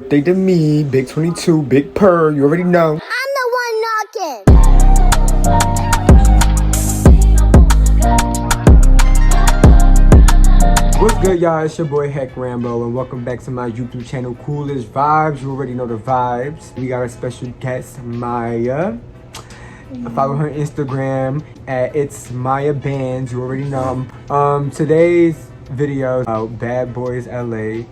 They to me, Big 22, Big Purr, you already know. I'm the one knocking. What's good, y'all? It's your boy Heck Rambo, and welcome back to my YouTube channel, Coolest Vibes. You already know the vibes. We got a special guest, Maya. Follow her Instagram at It's Maya Bands. You already know. Today's video is about Bad Boys LA,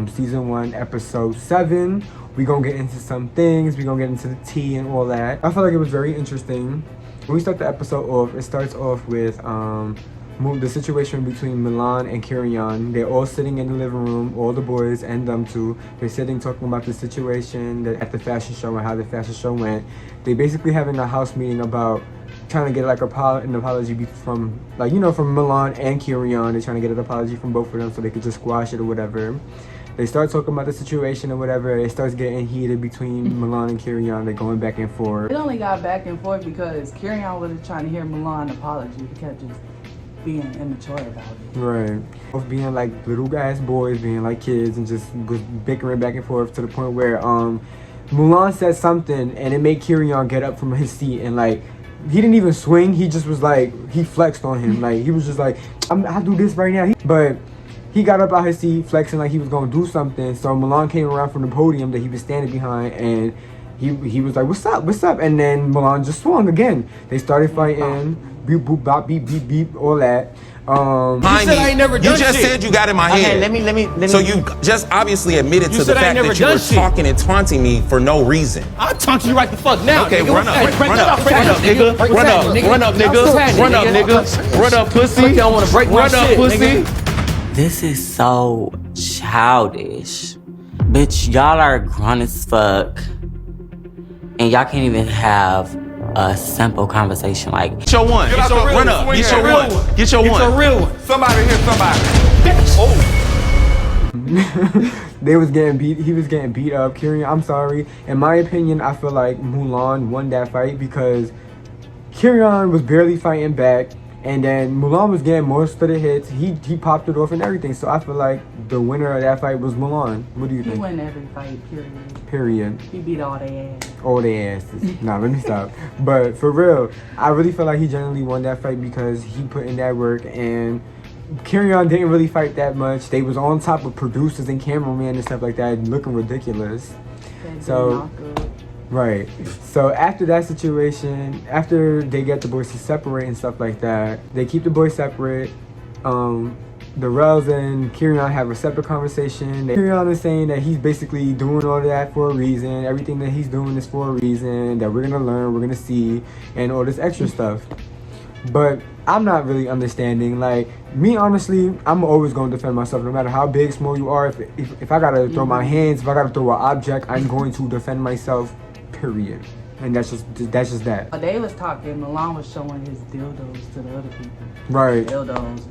season 1, episode 7. We gonna get into some things. We gonna get into the tea and all that. I felt like it was very interesting. When we start the episode off, it starts off with the situation between Milan and Kirion. They're all sitting in the living room, all the boys and them too. They're sitting talking about the situation at the fashion show and how the fashion show went. They basically having a house meeting about trying to get like an apology from from Milan and Kirion. They're trying to get an apology from both of them so they could just squash it or whatever. They start talking about the situation or whatever. It starts getting heated between Milan and Kirion. They're going back and forth. It only got back and forth because Kirion wasn't trying to hear Milan's apology. He kept just being immature about it. Right. Both being like little ass boys, being like kids, and just was bickering back and forth to the point where Milan said something and it made Kirion get up from his seat and like he didn't even swing. He just was like, he flexed on him. Like he was just like, I'll do this right now. But he got up out his seat flexing like he was gonna do something. So Milan came around from the podium that he was standing behind and he was like, what's up? And then Milan just swung again. They started fighting. Beep, boop, bop, beep, beep, beep, all that. You said I ain't never done shit. You just said you got in my head. Okay, let me. So you just obviously admitted to the fact that you were talking and taunting me for no reason. I'll taunt you right the fuck now. Okay, nigga. run up, nigga. Run up, nigga. Run up, pussy. I don't want to break my Run up, shit, pussy. nigga. This is so childish. Bitch, y'all are grown as fuck. And y'all can't even have a simple conversation like Get your one. Run up. Get your one. Get your one. It's a real one. Somebody hit somebody. Oh. They was getting beat. He was getting beat up. Kirion, I'm sorry. In my opinion, I feel like Mulan won that fight because Kirion was barely fighting back, and then Mulan was getting most of the hits. He popped it off and everything. So I feel like the winner of that fight was Mulan. What do you think? He won every fight, Period. He beat all their ass. All their asses. Nah, let me stop. But for real, I really feel like he generally won that fight because he put in that work, and Kirion didn't really fight that much. They was on top of producers and cameramen and stuff like that, looking ridiculous. So, right. So after that situation, after they get the boys to separate and stuff like that, they keep the boys separate. The Rels and Kirion have a separate conversation. Kirion is saying that he's basically doing all of that for a reason. Everything that he's doing is for a reason, that we're gonna learn, we're gonna see, and all this extra stuff. But I'm not really understanding. Like, me, honestly, I'm always gonna defend myself no matter how big, small you are. If I gotta throw my hands, if I gotta throw an object, I'm going to defend myself, period. And that's just that. They was talking, Milan was showing his dildos to the other people. Right. Dildos is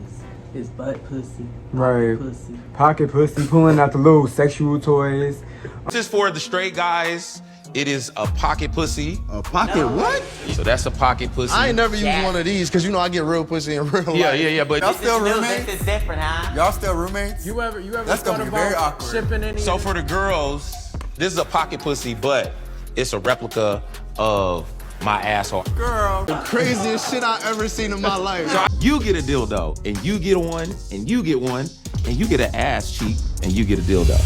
his butt pussy. Right. Pussy. Pocket pussy, pulling out the little sexual toys. This is for the straight guys. It is a pocket pussy. A pocket what? So that's a pocket pussy. I ain't never used one of these because I get real pussy in real life. Yeah, but Y'all still roommates? This is different, huh? Y'all still roommates? You ever That's gonna be very awkward. shipping any? so for the girls, this is a pocket pussy, but it's a replica of my asshole. Girl, the craziest shit I ever seen in my life. You get a dildo, and you get one, and you get one, and you get an ass cheek, and you get a dildo.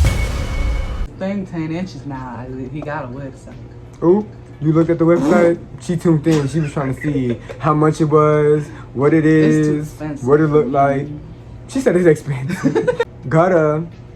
Thing 10 inches now. He got a website. Ooh, you looked at the website? She tuned in. She was trying to see how much it was, what it It's too is, expensive. what it looked like. She said it's expensive.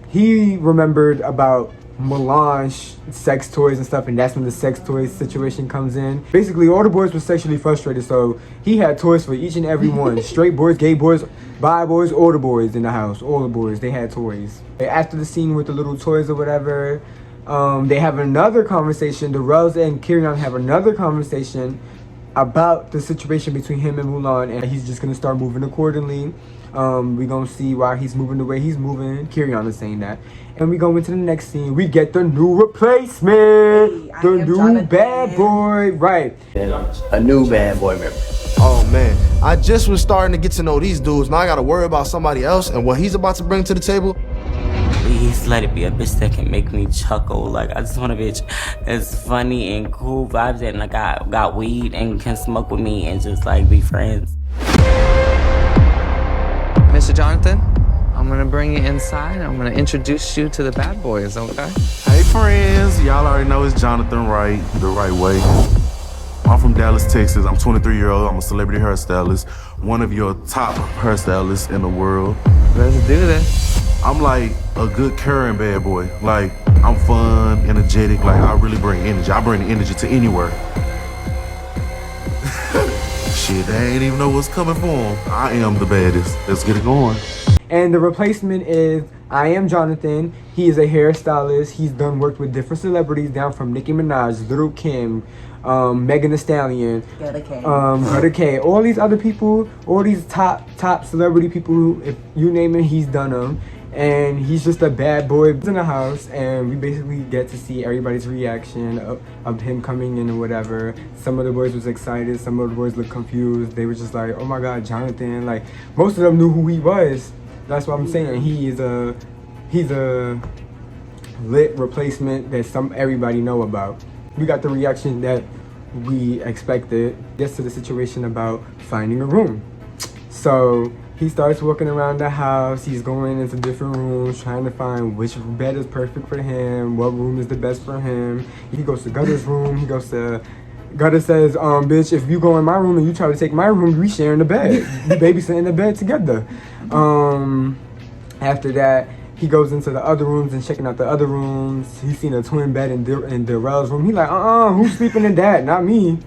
He remembered about Milan's sex toys and stuff, and that's when the sex toys situation comes in. Basically, all the boys were sexually frustrated, so he had toys for each and every one. Straight boys, gay boys, bi boys, all the boys in the house. All the boys, they had toys. After the scene with the little toys or whatever, they have another conversation. The Rels and Kirion have another conversation about the situation between him and Mulan, and he's just gonna start moving accordingly. We gonna see why he's moving the way he's moving. Kirion is saying that. And we go into the next scene. We get the new replacement. Hey, The new bad boy. Right. A new bad boy member. Oh man, I just was starting to get to know these dudes. Now I gotta worry about somebody else and what he's about to bring to the table. Please just let it be a bitch that can make me chuckle. Like, I just want a bitch that's funny and cool vibes and like got weed and can smoke with me and just like be friends. Mr. Jonathan, I'm gonna bring you inside. I'm gonna introduce you to the bad boys, okay? Hey friends, y'all already know it's Jonathan Wright, the right way. I'm from Dallas, Texas. I'm 23-year-old. I'm a celebrity hairstylist, one of your top hairstylists in the world. Let's do this. I'm like a good current bad boy. Like, I'm fun, energetic. Like, I really bring energy. I bring the energy to anywhere. Shit, they ain't even know what's coming for them. I am the baddest. Let's get it going. And the replacement is I Am Jonathan. He is a hairstylist. He's done work with different celebrities down from Nicki Minaj, Lil' Kim, Megan Thee Stallion, Gutter K, all these other people, all these top celebrity people who, if you name it, he's done them. And he's just a bad boy in the house, and we basically get to see everybody's reaction of him coming in or whatever. Some of the boys was excited, some of the boys looked confused. They were just like, oh my God, Jonathan. Like, most of them knew who he was. That's what I'm saying. He's a lit replacement that everybody know about. We got the reaction that we expected. Gets to the situation about finding a room. So he starts walking around the house. He's going into different rooms, trying to find which bed is perfect for him, what room is the best for him. He goes to Gutter's room. Gutter says, bitch, if you go in my room and you try to take my room, we sharing the bed. We babysitting the bed together. After that, he goes into the other rooms and checking out the other rooms. He's seen a twin bed in Darrell's room. He like, who's sleeping in that? Not me.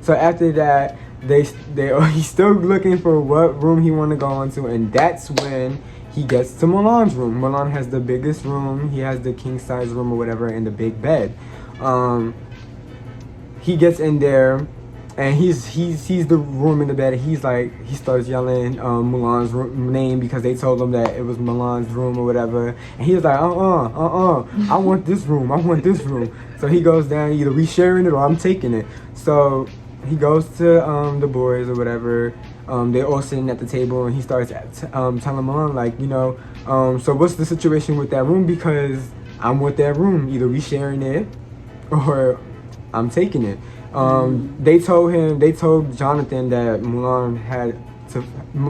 So after that, he's still looking for what room he want to go into, and that's when he gets to Mulan's room. Mulan has the biggest room. He has the king size room or whatever, and the big bed. He gets in there, and he sees the room in the bed. He starts yelling Mulan's name because they told him that it was Mulan's room or whatever. And he was like, I want this room. I want this room. So he goes down, either we sharing it or I'm taking it. So he goes to the boys or whatever. They're all sitting at the table, and he starts telling Mulan, like, so what's the situation with that room? Because I want that room. Either we sharing it or I'm taking it. They told Jonathan that Mulan had to,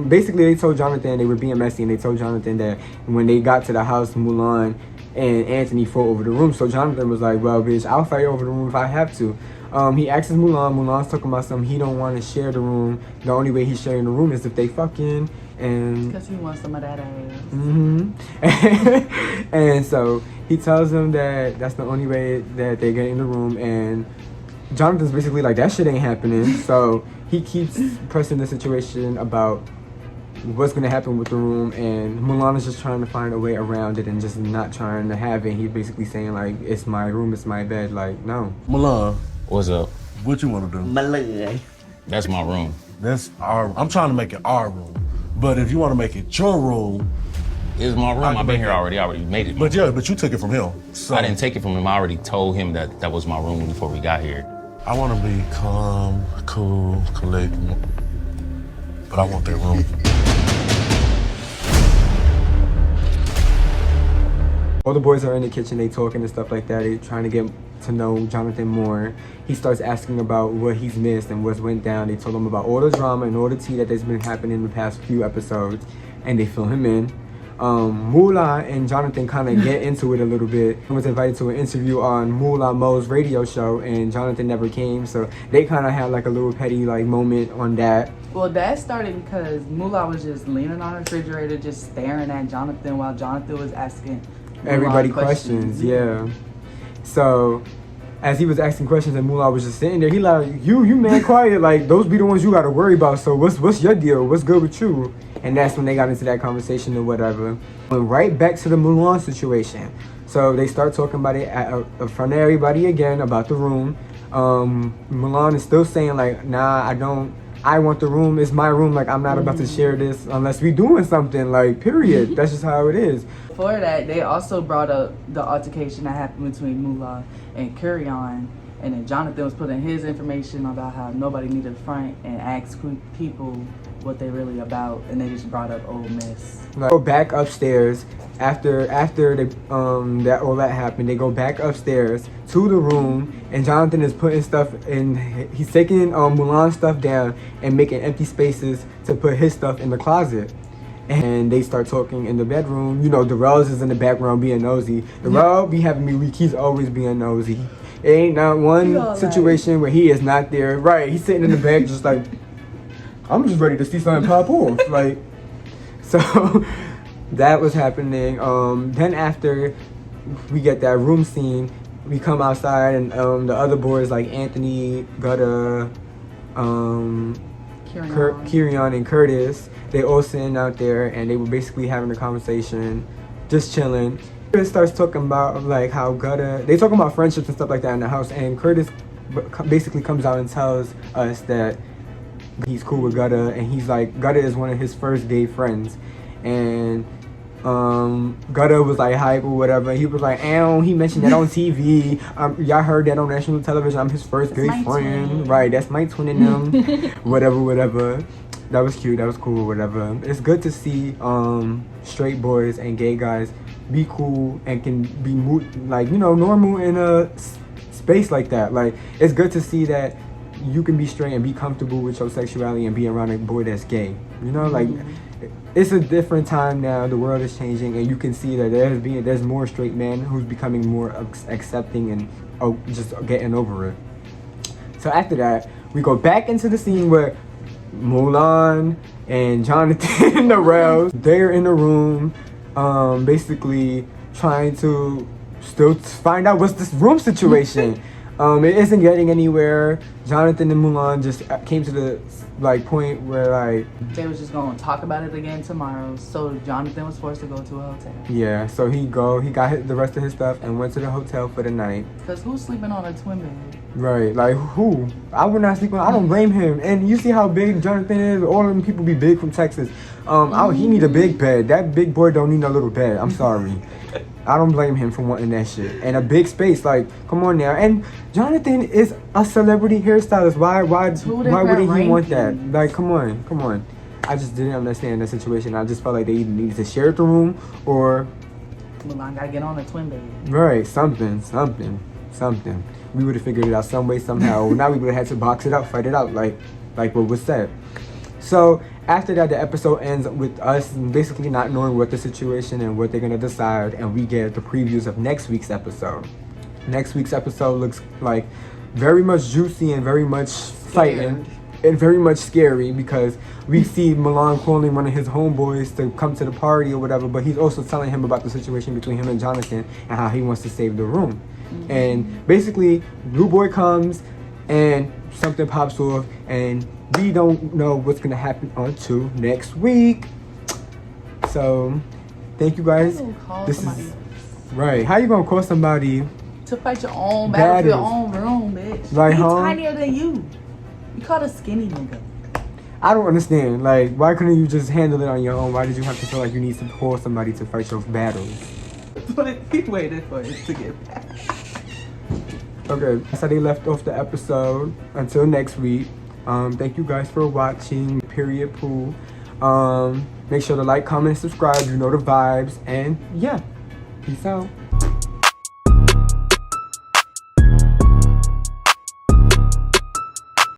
basically they told Jonathan they were being messy, and they told Jonathan that when they got to the house, Mulan and Anthony fought over the room. So Jonathan was like, well, bitch, I'll fight over the room if I have to. He asks Mulan's talking about something. He don't want to share the room. The only way he's sharing the room is if they fucking, and because he wants some of that ass. And so he tells him that that's the only way that they get in the room, and Jonathan's basically like, that shit ain't happening. So he keeps pressing the situation about what's gonna happen with the room, and Mulan is just trying to find a way around it and just not trying to have it. He's basically saying like, it's my room, it's my bed. Like, no. Mulan, What's up? what you want to do? Malay. That's my room. I'm trying to make it our room. But if you want to make it your room, It's my room. I I've can been make here it. already. I already made it. but you took it from him. So I didn't take it from him. I already told him that was my room before we got here. I want to be calm, cool, collected, but I want that room. All the boys are in the kitchen, they talking and stuff like that. They trying to get to know Jonathan more. He starts asking about what he's missed and what's went down. They told him about all the drama and all the tea that has been happening in the past few episodes, and they fill him in. Moolah and Jonathan kind of get into it a little bit. He was invited to an interview on Moolah Mo's radio show, and Jonathan never came, so they kind of had like a little petty like moment on that. Well, that started because Moolah was just leaning on the refrigerator, just staring at Jonathan while Jonathan was asking Everybody questions, yeah. So as he was asking questions and Moolah was just sitting there, he like, you man quiet, like those be the ones you gotta worry about. So what's your deal? What's good with you? And that's when they got into that conversation or whatever. Went right back to the Mulan situation. So they start talking about it in front of everybody again about the room. Mulan is still saying like, nah, I want the room, it's my room, like I'm not about to share this unless we doing something, like period. That's just how it is. Before that, they also brought up the altercation that happened between Moolah and Kurion, and then Jonathan was putting his information about how nobody needed to front and ask people what they really about, and they just brought up Ole Miss. Like, go back upstairs after they that all that happened. They go back upstairs to the room, and Jonathan is putting stuff in. He's taking Mulan's stuff down and making empty spaces to put his stuff in the closet. And they start talking in the bedroom. You know, Darrell's is in the background being nosy. Darrell be having me weak. He's always being nosy. It ain't not one situation where he is not there. Right, he's sitting in the back just like, I'm just ready to see something pop off. Like, so that was happening. Then after we get that room scene, we come outside and the other boys like Anthony, Gutta, Kirion and Curtis, they all sitting out there and they were basically having a conversation, just chilling. Curtis starts talking about like how Gutta, they talking about friendships and stuff like that in the house, and Curtis basically comes out and tells us that he's cool with Gutta, and he's like, Gutta is one of his first gay friends, and Gutta was like hype or whatever. He was like, "Ow, he mentioned that on TV. Y'all heard that on national television. I'm his first gay friend, twin. Right? That's my twin in them, whatever. That was cute. That was cool, whatever. It's good to see straight boys and gay guys be cool and can be like, you know, normal in a space like that. Like, it's good to see that you can be straight and be comfortable with your sexuality and be around a boy that's gay. You know, like, it's a different time now. The world is changing, and you can see that there's more straight men who's becoming more accepting and just getting over it. So after that, we go back into the scene where Mulan and Jonathan and Darrell, they're in the room, basically trying to still find out what's this room situation. It isn't getting anywhere. Jonathan and Mulan just came to the point where like they was just gonna talk about it again tomorrow. So Jonathan was forced to go to a hotel. Yeah, so he got the rest of his stuff and went to the hotel for the night. Cause who's sleeping on a twin bed? Right, like who? I would not sleep on. I don't blame him. And you see how big Jonathan is. All of them people be big from Texas. He need a big bed. That big boy don't need no little bed. I'm sorry. I don't blame him for wanting that shit. And a big space, like, come on now. And Jonathan is a celebrity hairstylist. Why wouldn't he want that? Like, come on. I just didn't understand the situation. I just felt like they either needed to share the room or Mulan gotta get on a twin bed. Right, something. We would have figured it out some way, somehow. Now we would have had to box it out, fight it out, like what was said. So after that, the episode ends with us basically not knowing what the situation and what they're gonna decide, and we get the previews of next week's episode. Next week's episode looks like very much juicy and very much fighting and very much scary, because we see Mulan calling one of his homeboys to come to the party or whatever, but he's also telling him about the situation between him and Jonathan and how he wants to save the room. And basically, Blue Boy comes and something pops off, and we don't know what's gonna happen until next week. So, thank you guys. This is right. How you gonna call somebody to fight your own battle for your own room, bitch? Like, he's tinier than you. You called a skinny nigga. I don't understand. Like, why couldn't you just handle it on your own? Why did you have to feel like you need to call somebody to fight your battles? But he waited for it to get back. Okay, that's how they left off the episode. Until next week. Thank you guys for watching. Period Pool. Make sure to like, comment, and subscribe. You know the vibes. And yeah, peace out.